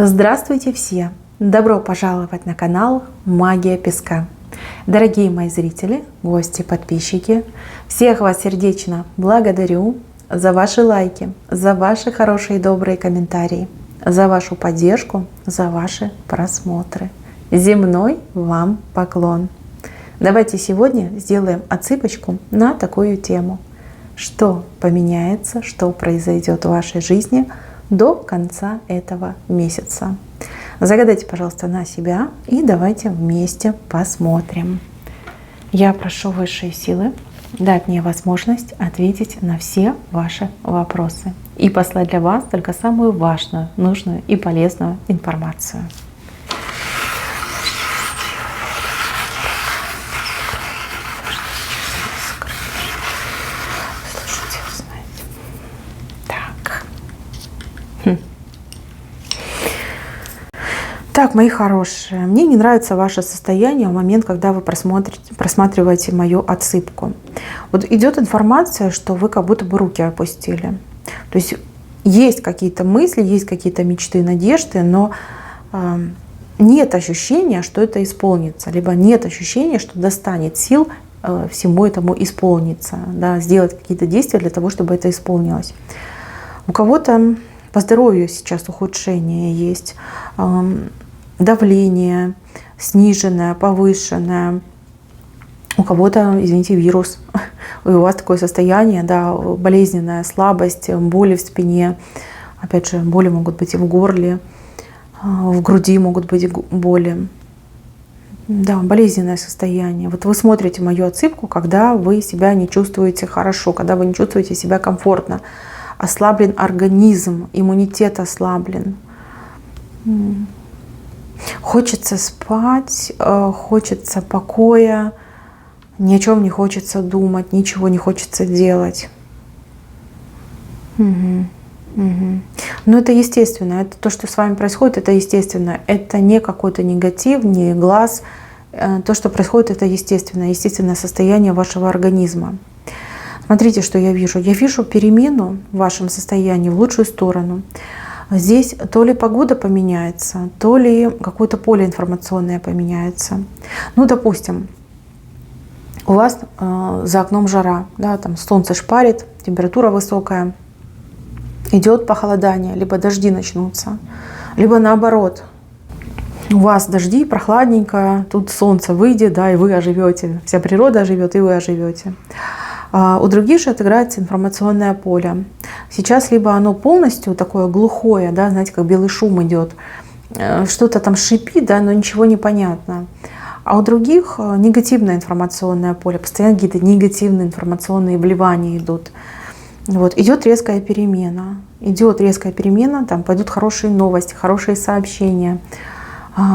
Здравствуйте все! Добро пожаловать на канал Магия Песка. Дорогие мои зрители, гости, подписчики, всех вас сердечно благодарю за ваши лайки, за ваши хорошие и добрые комментарии, за вашу поддержку, за ваши просмотры. Земной вам поклон! Давайте сегодня сделаем отсыпочку на такую тему. Что поменяется, что произойдет в вашей жизни до конца этого месяца. Загадайте, пожалуйста, на себя и давайте вместе посмотрим. Я прошу высшие силы дать мне возможность ответить на все ваши вопросы и послать для вас только самую важную, нужную и полезную информацию. Так, мои хорошие, мне не нравится ваше состояние в момент, когда вы просматриваете мою отсыпку. Вот идет информация, что вы как будто бы руки опустили. То есть какие-то мысли, есть какие-то мечты, надежды, но нет ощущения, что это исполнится, либо нет ощущения, что достанет сил всему этому исполниться, да, сделать какие-то действия для того, чтобы это исполнилось. У кого-то по здоровью сейчас ухудшение есть, давление сниженное, повышенное. У кого-то, извините, вирус. И у вас такое состояние, да, болезненная слабость, боли в спине. Опять же, боли могут быть и в горле, в груди могут быть боли. Да, болезненное состояние. Вот вы смотрите мою отсыпку, когда вы себя не чувствуете хорошо, когда вы не чувствуете себя комфортно. Ослаблен организм, иммунитет ослаблен. Хочется спать, хочется покоя, ни о чем не хочется думать, ничего не хочется делать. Но это естественно, это то, что с вами происходит, это естественно. Это не какой-то негатив, не глаз. То, что происходит, это естественное состояние вашего организма. Смотрите, что я вижу. Я вижу перемену в вашем состоянии в лучшую сторону. Здесь то ли погода поменяется, то ли какое-то поле информационное поменяется. Ну, допустим, у вас за окном жара, да, там солнце шпарит, температура высокая, идет похолодание, либо дожди начнутся, либо наоборот, у вас дожди, прохладненько, тут солнце выйдет, да, и вы оживете, вся природа оживет, и вы оживете. У других же отыграется информационное поле. Сейчас либо оно полностью такое глухое, да, знаете, как белый шум идет, что-то там шипит, да, но ничего не понятно. А у других негативное информационное поле, постоянно какие-то негативные информационные вливания идут. Вот, идет резкая перемена, там пойдут хорошие новости, хорошие сообщения.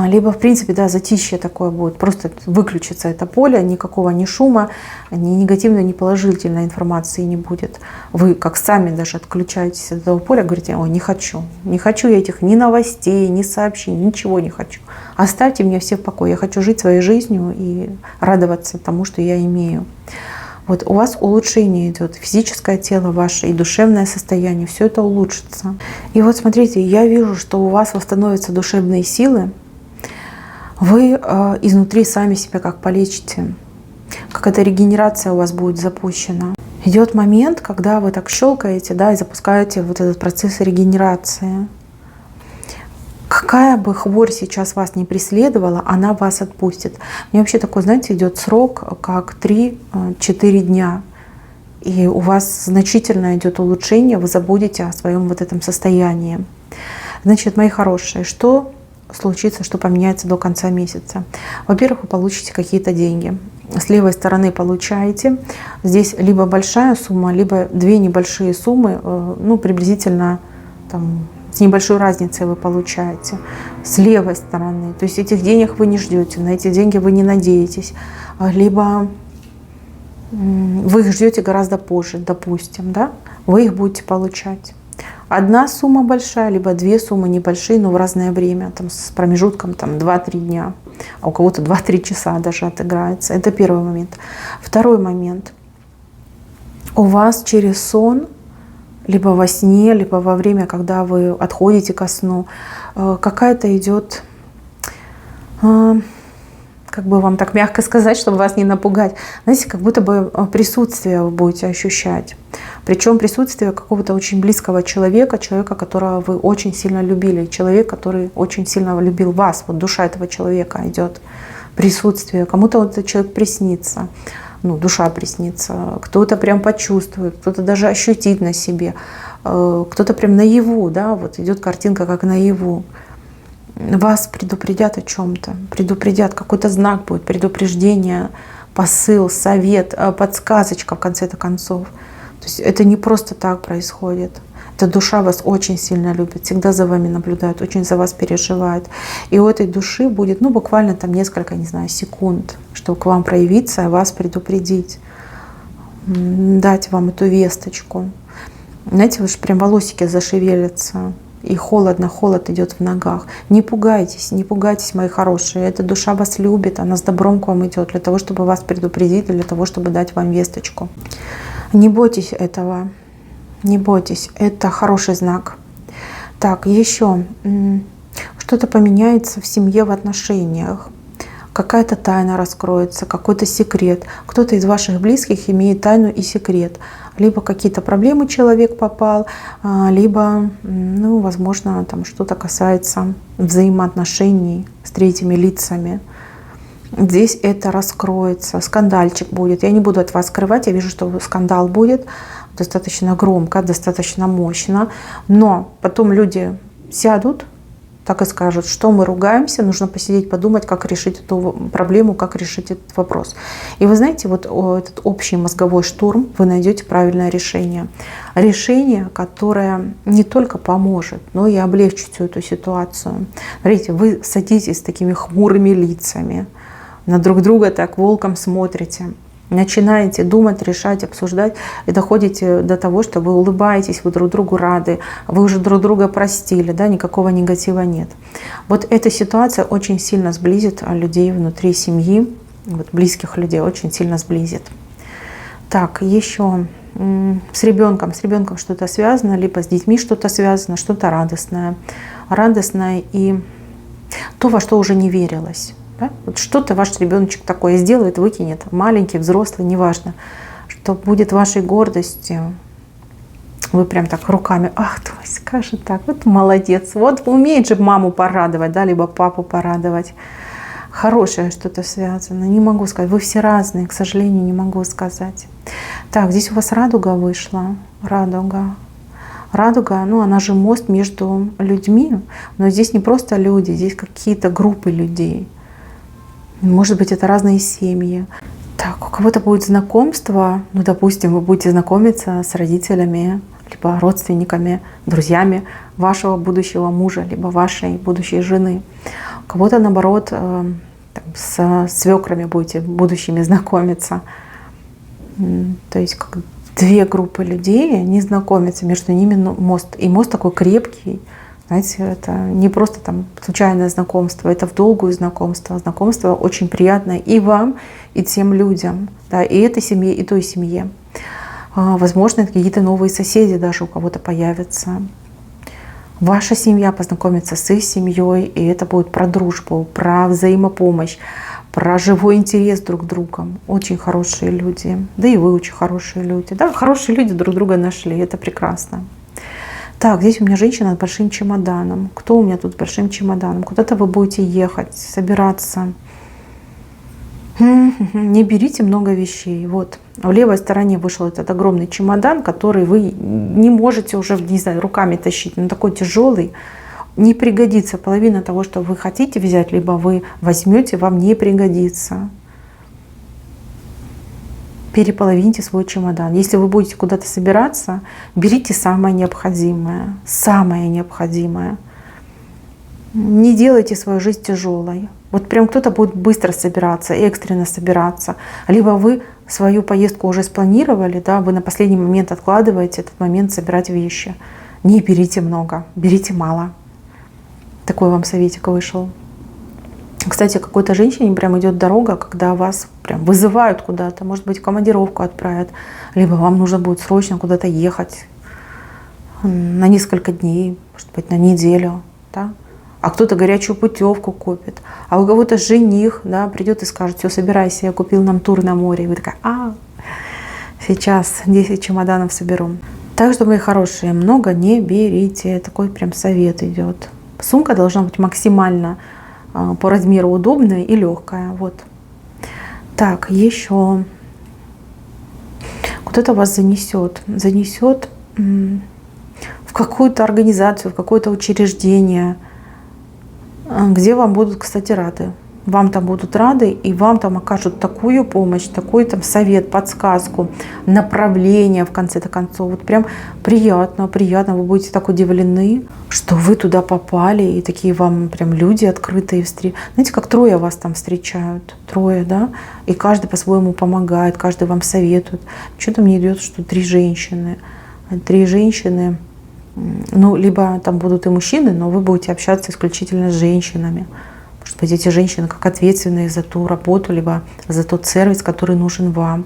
Либо, в принципе, да, затишье такое будет, просто выключится это поле, никакого ни шума, ни негативной, ни положительной информации не будет. Вы как сами даже отключаетесь от этого поля, говорите: ой, не хочу я этих ни новостей, ни сообщений, ничего не хочу. Оставьте меня все в покое, я хочу жить своей жизнью и радоваться тому, что я имею. Вот у вас улучшение идет, физическое тело ваше и душевное состояние, все это улучшится. И вот смотрите, я вижу, что у вас восстановятся душевные силы, вы изнутри сами себя как полечите, какая-то регенерация у вас будет запущена. Идет момент, когда вы так щелкаете, да, и запускаете вот этот процесс регенерации. Какая бы хворь сейчас вас не преследовала, она вас отпустит. Мне вообще такой, знаете, идет срок, как 3-4 дня. И у вас значительно идет улучшение, вы забудете о своем вот этом состоянии. Значит, мои хорошие, что случится, что поменяется до конца месяца? Во-первых, вы получите какие-то деньги. С левой стороны получаете. Здесь либо большая сумма, либо две небольшие суммы, ну, приблизительно там, с небольшой разницей вы получаете. С левой стороны. То есть этих денег вы не ждете, на эти деньги вы не надеетесь. Либо вы их ждете гораздо позже, допустим, да? Вы их будете получать. Одна сумма большая, либо две суммы небольшие, но в разное время, там, с промежутком 2-3 дня, а у кого-то 2-3 часа даже отыграется. Это первый момент. Второй момент. У вас через сон либо во сне, либо во время, когда вы отходите ко сну. Какая-то идет, как бы вам так мягко сказать, чтобы вас не напугать, знаете, как будто бы присутствие вы будете ощущать. Причем присутствие какого-то очень близкого человека, человека, которого вы очень сильно любили, человек, который очень сильно любил вас. Вот душа этого человека идет, присутствие. Кому-то вот этот человек приснится, ну, душа приснится, кто-то прям почувствует, кто-то даже ощутит на себе, кто-то прям наяву, да, вот идет картинка как наяву. Вас предупредят о чем-то, предупредят, какой-то знак будет, предупреждение, посыл, совет, подсказочка в конце-то концов. То есть это не просто так происходит. Эта душа вас очень сильно любит, всегда за вами наблюдает, очень за вас переживает. И у этой души будет, ну, буквально там несколько, не знаю, секунд, чтобы к вам проявиться и вас предупредить, дать вам эту весточку. Знаете, вы же прям волосики зашевелятся. И холодно, холод идет в ногах. Не пугайтесь, не пугайтесь, мои хорошие. Эта душа вас любит, она с добром к вам идет, для того, чтобы вас предупредить, для того, чтобы дать вам весточку. Не бойтесь этого, не бойтесь, это хороший знак. Так, еще что-то поменяется в семье, в отношениях. Какая-то тайна раскроется, какой-то секрет. Кто-то из ваших близких имеет тайну и секрет. Либо какие-то проблемы человек попал, либо, ну, возможно, там что-то касается взаимоотношений с третьими лицами. Здесь это раскроется, скандальчик будет. Я не буду от вас скрывать, я вижу, что скандал будет достаточно громко, достаточно мощно. Но потом люди сядут, так и скажут, что мы ругаемся, нужно посидеть, подумать, как решить эту проблему, как решить этот вопрос. И вы знаете, вот этот общий мозговой штурм, вы найдете правильное решение. Решение, которое не только поможет, но и облегчит всю эту ситуацию. Смотрите, вы садитесь с такими хмурыми лицами, на друг друга так волком смотрите. Начинаете думать, решать, обсуждать и доходите до того, что вы улыбаетесь, вы друг другу рады, вы уже друг друга простили, да, никакого негатива нет. Вот эта ситуация очень сильно сблизит людей внутри семьи, вот близких людей очень сильно сблизит. Так, еще с ребенком что-то связано, либо с детьми что-то связано, что-то радостное. Радостное и то, во что уже не верилось. Да? Вот что-то ваш ребеночек такое сделает, выкинет, маленький, взрослый, неважно, что будет вашей гордостью. Вы прям так руками, ах, то есть, скажет так, вот молодец, вот умеет же маму порадовать, да, либо папу порадовать. Хорошее что-то связано, не могу сказать, вы все разные, к сожалению, не могу сказать. Так, здесь у вас радуга вышла, радуга. Радуга, ну, она же мост между людьми, но здесь не просто люди, здесь какие-то группы людей. Может быть, это разные семьи. Так, у кого-то будет знакомство, ну, допустим, вы будете знакомиться с родителями, либо родственниками, друзьями вашего будущего мужа, либо вашей будущей жены. У кого-то, наоборот, с свекрами будете будущими знакомиться. То есть как две группы людей, они знакомятся, между ними мост. И мост такой крепкий. Знаете, это не просто там случайное знакомство, это в долгую знакомство. Знакомство очень приятное и вам, и тем людям, да, и этой семье, и той семье. Возможно, какие-то новые соседи даже у кого-то появятся. Ваша семья познакомится с их семьей, и это будет про дружбу, про взаимопомощь, про живой интерес друг к другу. Очень хорошие люди. Да и вы очень хорошие люди. Да, хорошие люди друг друга нашли, это прекрасно. Так, здесь у меня женщина с большим чемоданом. Кто у меня тут с большим чемоданом? Куда-то вы будете ехать, собираться. Не берите много вещей. Вот. В левой стороне вышел этот огромный чемодан, который вы не можете уже, не знаю, руками тащить. Он такой тяжелый. Не пригодится. Половина того, что вы хотите взять, либо вы возьмете, вам не пригодится. Переполовините свой чемодан. Если вы будете куда-то собираться, берите самое необходимое. Самое необходимое. Не делайте свою жизнь тяжелой. Вот прям кто-то будет быстро собираться, экстренно собираться. Либо вы свою поездку уже спланировали, да, вы на последний момент откладываете этот момент собирать вещи. Не берите много, берите мало. Такой вам советик вышел. Кстати, какой-то женщине прям идет дорога, когда вас прям вызывают куда-то, может быть, в командировку отправят, либо вам нужно будет срочно куда-то ехать. на несколько дней, может быть, на неделю, да? А кто-то горячую путевку купит, а у кого-то жених, да, придет и скажет: все, собирайся, я купил нам тур на море. И вы такая: сейчас 10 чемоданов соберу. Так что, мои хорошие, много не берите. Такой прям совет идет. Сумка должна быть максимально по размеру удобная и легкая. Вот. Так, еще кто-то вас занесет в какую-то организацию, в какое-то учреждение, где вам будут, кстати, рады. Вам там будут рады, и вам там окажут такую помощь, такой там совет, подсказку, направление в конце-то концов. Вот прям приятно, приятно. Вы будете так удивлены, что вы туда попали, и такие вам прям люди открытые. Знаете, как трое вас там встречают. Трое, да? И каждый по-своему помогает, каждый вам советует. Что-то мне идет, что 3 женщины. 3 женщины, ну, либо там будут и мужчины, но вы будете общаться исключительно с женщинами. Может быть, эти женщины как ответственные за ту работу, либо за тот сервис, который нужен вам.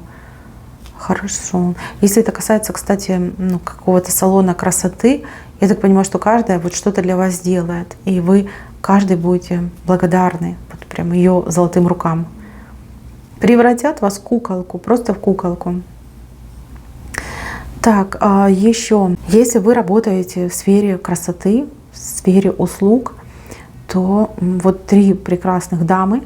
Хорошо. Если это касается, кстати, какого-то салона красоты, я так понимаю, что каждая вот что-то для вас делает, и вы каждый будете благодарны вот прям ее золотым рукам. Превратят вас в куколку, просто в куколку. Так, еще, если вы работаете в сфере красоты, в сфере услуг, то вот 3 прекрасных дамы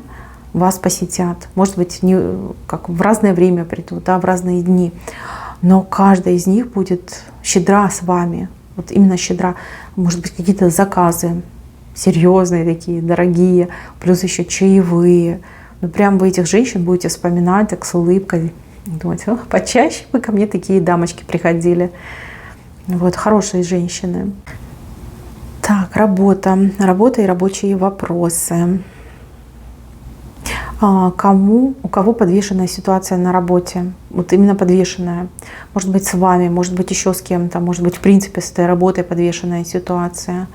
вас посетят. Может быть, не, как в разное время придут, да, в разные дни. Но каждая из них будет щедра с вами. Вот именно щедра. Может быть, какие-то заказы серьезные такие, дорогие, плюс еще чаевые. Ну, прям вы этих женщин будете вспоминать так с улыбкой. Думать: почаще бы ко мне такие дамочки приходили. Вот, хорошие женщины. Так, работа и рабочие вопросы. У кого подвешенная ситуация на работе? Вот именно подвешенная. Может быть, с вами, может быть, еще с кем-то, может быть, в принципе, с этой работой подвешенная ситуация.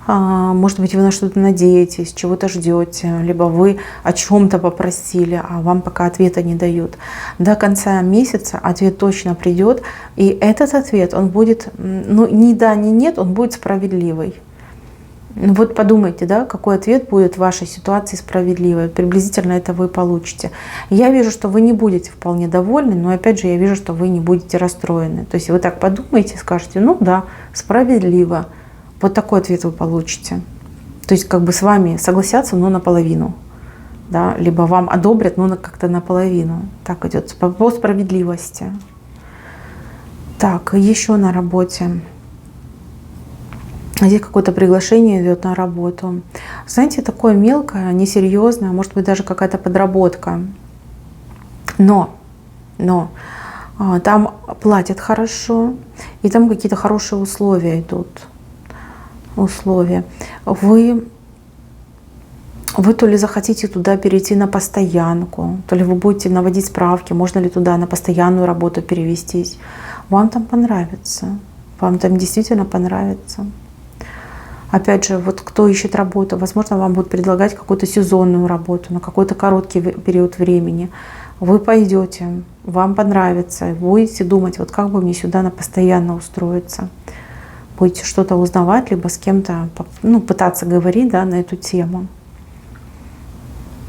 Может быть, вы на что-то надеетесь, чего-то ждете, либо вы о чем-то попросили, а вам пока ответа не дают. До конца месяца ответ точно придет, и этот ответ, он будет, ну, ни да, ни нет, он будет справедливый. Вот подумайте, да, какой ответ будет в вашей ситуации справедливый. Приблизительно это вы получите. Я вижу, что вы не будете вполне довольны, но опять же я вижу, что вы не будете расстроены. То есть вы так подумаете, скажете: ну да, справедливо. Вот такой ответ вы получите. То есть как бы с вами согласятся, но наполовину. Да? Либо вам одобрят, но как-то наполовину. Так идет по справедливости. Так, еще на работе. Здесь какое-то приглашение идет на работу. Знаете, такое мелкое, несерьезное, может быть, даже какая-то подработка. Но там платят хорошо, и там какие-то хорошие условия идут. Условия. Вы то ли захотите туда перейти на постоянку, то ли вы будете наводить справки, можно ли туда на постоянную работу перевестись. Вам там понравится. Вам там действительно понравится. Опять же, вот кто ищет работу, возможно, вам будут предлагать какую-то сезонную работу на какой-то короткий период времени. Вы пойдете, вам понравится, будете думать: вот как бы мне сюда на постоянно устроиться. Будете что-то узнавать, либо с кем-то пытаться говорить, да, на эту тему.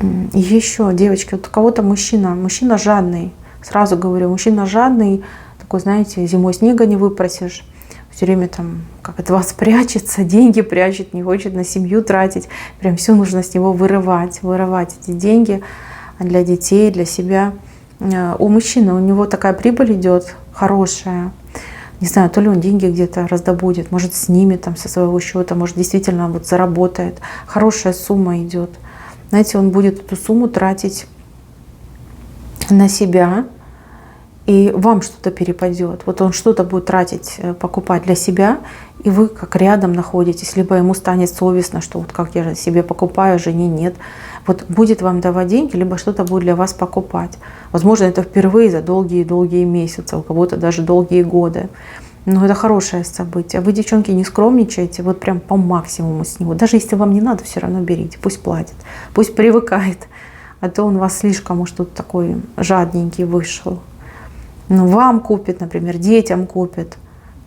И еще, девочки, вот у кого-то мужчина жадный. Сразу говорю, мужчина жадный, такой, знаете, зимой снега не выпросишь. Все время там как от вас прячется, деньги прячет, не хочет на семью тратить. Прям все нужно с него вырывать эти деньги для детей, для себя. У мужчины, у него такая прибыль идет хорошая. Не знаю, то ли он деньги где-то раздобудет, может, снимет там со своего счета, может, действительно вот заработает. Хорошая сумма идет. Знаете, он будет эту сумму тратить на себя, и вам что-то перепадет. Вот он что-то будет тратить, покупать для себя, и вы как рядом находитесь, либо ему станет совестно, что вот как я себе покупаю, жене нет. Вот будет вам давать деньги, либо что-то будет для вас покупать. Возможно, это впервые за долгие-долгие месяцы, у кого-то даже долгие годы. Но это хорошее событие. Вы, девчонки, не скромничаете, вот прям по максимуму с него. Даже если вам не надо, все равно берите, пусть платит, пусть привыкает. А то он у вас слишком уж тут такой жадненький вышел. Ну, вам купит, например, детям купит.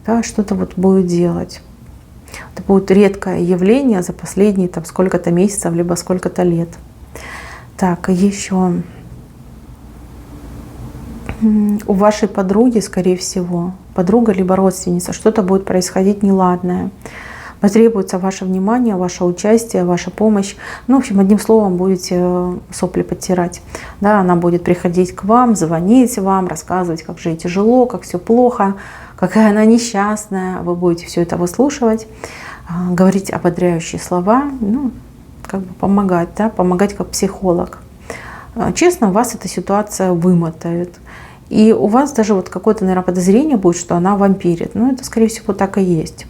да, что-то вот будет делать. Это будет редкое явление за последние там сколько-то месяцев, либо сколько-то лет. Так, еще у вашей подруги, скорее всего, подруга либо родственница, что-то будет происходить неладное. Потребуется ваше внимание, ваше участие, ваша помощь. Ну, в общем, одним словом, будете сопли подтирать. Да, она будет приходить к вам, звонить вам, рассказывать, как же ей тяжело, как все плохо, какая она несчастная. Вы будете все это выслушивать, говорить ободряющие слова, ну, как бы помогать, да, помогать как психолог. Честно, вас эта ситуация вымотает. И у вас даже вот какое-то, наверное, подозрение будет, что она вампирит. Ну, это, скорее всего, так и есть.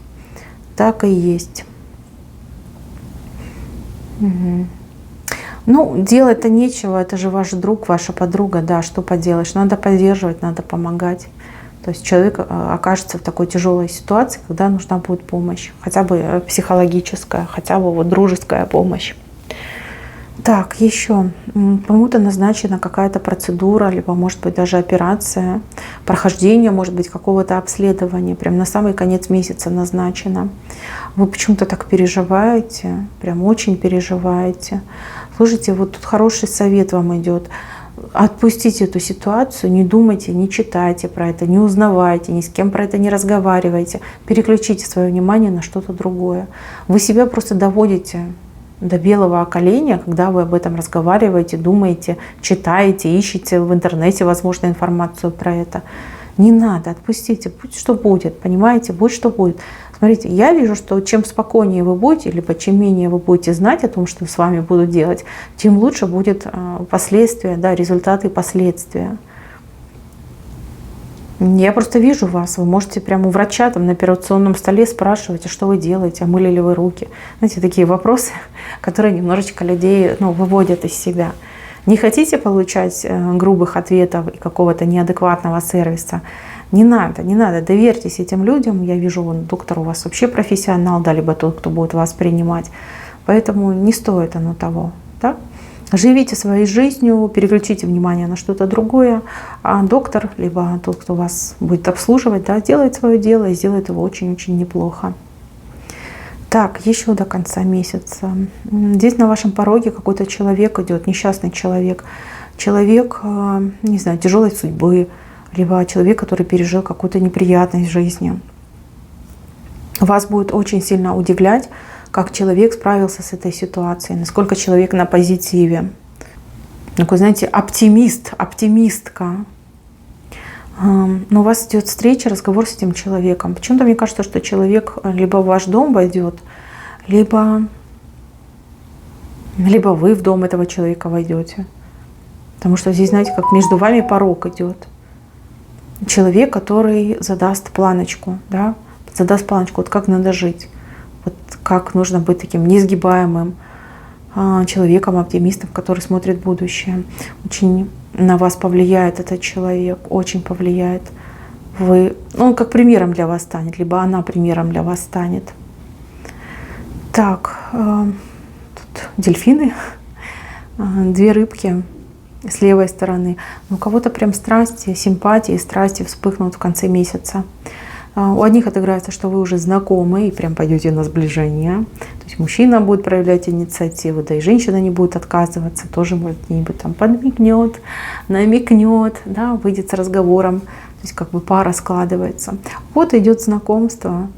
Так и есть. Угу. Ну, делать-то нечего, это же ваш друг, ваша подруга, да, что поделаешь. Надо поддерживать, надо помогать. То есть человек окажется в такой тяжелой ситуации, когда нужна будет помощь. Хотя бы психологическая, хотя бы вот дружеская помощь. Так, еще кому-то назначена какая-то процедура, либо, может быть, даже операция, прохождение, может быть, какого-то обследования, прям на самый конец месяца назначено. Вы почему-то так переживаете, прям очень переживаете. Слушайте, вот тут хороший совет вам идет. Отпустите эту ситуацию, не думайте, не читайте про это, не узнавайте, ни с кем про это не разговаривайте. Переключите свое внимание на что-то другое. Вы себя просто доводите до белого коленя, когда вы об этом разговариваете, думаете, читаете, ищете в интернете, возможно, информацию про это. Не надо, отпустите, будь что будет, понимаете, будь что будет. Смотрите, я вижу, что чем спокойнее вы будете, либо чем менее вы будете знать о том, что с вами будут делать, тем лучше будет последствия, да, результаты и последствия. Я просто вижу вас, вы можете прямо у врача там на операционном столе спрашивать, а что вы делаете, а мыли ли вы руки. Знаете, такие вопросы, которые немножечко людей, ну, выводят из себя. Не хотите получать грубых ответов и какого-то неадекватного сервиса? Не надо, не надо, доверьтесь этим людям. Я вижу, вон, доктор у вас вообще профессионал, да, либо тот, кто будет вас принимать. Поэтому не стоит оно того, да? Живите своей жизнью, переключите внимание на что-то другое, а доктор, либо тот, кто вас будет обслуживать, да, делает свое дело и сделает его очень-очень неплохо. Так, еще до конца месяца. Здесь на вашем пороге какой-то человек идет, несчастный человек. Человек, не знаю, тяжелой судьбы, либо человек, который пережил какую-то неприятность в жизни. Вас будет очень сильно удивлять, как человек справился с этой ситуацией, насколько человек на позитиве. Такой, знаете, оптимист, оптимистка. Но у вас идет встреча, разговор с этим человеком. Почему-то мне кажется, что человек либо в ваш дом войдет, либо вы в дом этого человека войдете. Потому что здесь, знаете, как между вами порог идет. Человек, который задаст планочку, да, задаст планочку, вот как надо жить. Вот как нужно быть таким неизгибаемым человеком, оптимистом, который смотрит в будущее. Очень на вас повлияет этот человек, очень повлияет. Он как примером для вас станет, либо она примером для вас станет. Так, тут дельфины, две рыбки с левой стороны. У кого-то прям страсти, симпатии, страсти вспыхнут в конце месяца. У одних отыграется, что вы уже знакомы и прям пойдете на сближение. То есть мужчина будет проявлять инициативу, да и женщина не будет отказываться, тоже может где-нибудь там подмигнет, намекнет, да, выйдет с разговором. То есть как бы пара складывается. Вот идет знакомство,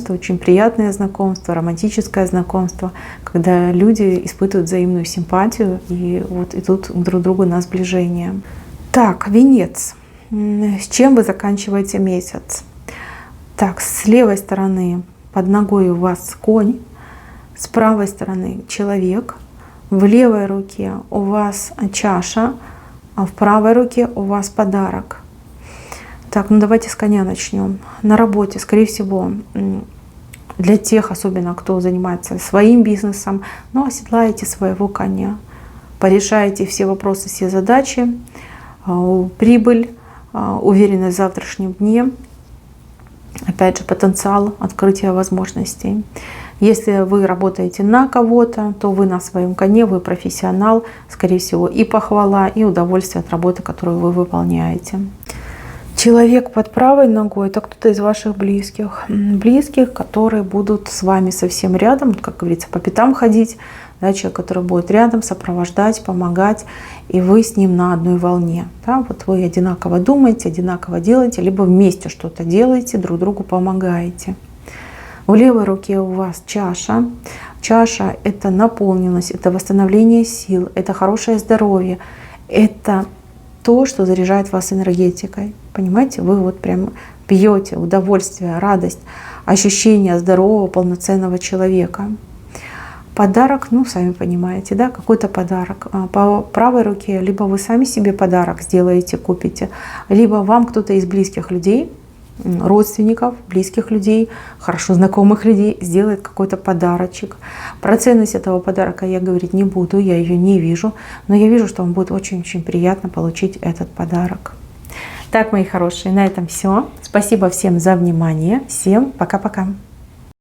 очень приятное знакомство, романтическое знакомство, когда люди испытывают взаимную симпатию и вот идут друг к другу на сближение. Так, венец. С чем вы заканчиваете месяц? Так, с левой стороны под ногой у вас конь, с правой стороны человек, в левой руке у вас чаша, а в правой руке у вас подарок. Так, ну давайте с коня начнем. На работе, скорее всего, для тех, особенно кто занимается своим бизнесом, ну, оседлаете своего коня, порешаете все вопросы, все задачи, прибыль, уверенность в завтрашнем дне. Опять же, потенциал открытия возможностей. Если вы работаете на кого-то, то вы на своем коне, вы профессионал, скорее всего, и похвала, и удовольствие от работы, которую вы выполняете. Человек под правой ногой — это кто-то из ваших близких. Близких, которые будут с вами совсем рядом, как говорится, по пятам ходить. Да, человек, который будет рядом, сопровождать, помогать, и вы с ним на одной волне. Да, вот вы одинаково думаете, одинаково делаете, либо вместе что-то делаете, друг другу помогаете. В левой руке у вас чаша. Чаша — это наполненность, это восстановление сил, это хорошее здоровье, это то, что заряжает вас энергетикой. Понимаете, вы вот прям пьете удовольствие, радость, ощущение здорового, полноценного человека. Подарок, ну, сами понимаете, да, какой-то подарок. По правой руке либо вы сами себе подарок сделаете, купите, либо вам кто-то из близких людей, родственников, близких людей, хорошо знакомых людей сделает какой-то подарочек. Про ценность этого подарка я говорить не буду, я ее не вижу, но я вижу, что вам будет очень-очень приятно получить этот подарок. Так, мои хорошие, на этом все. Спасибо всем за внимание. Всем пока-пока.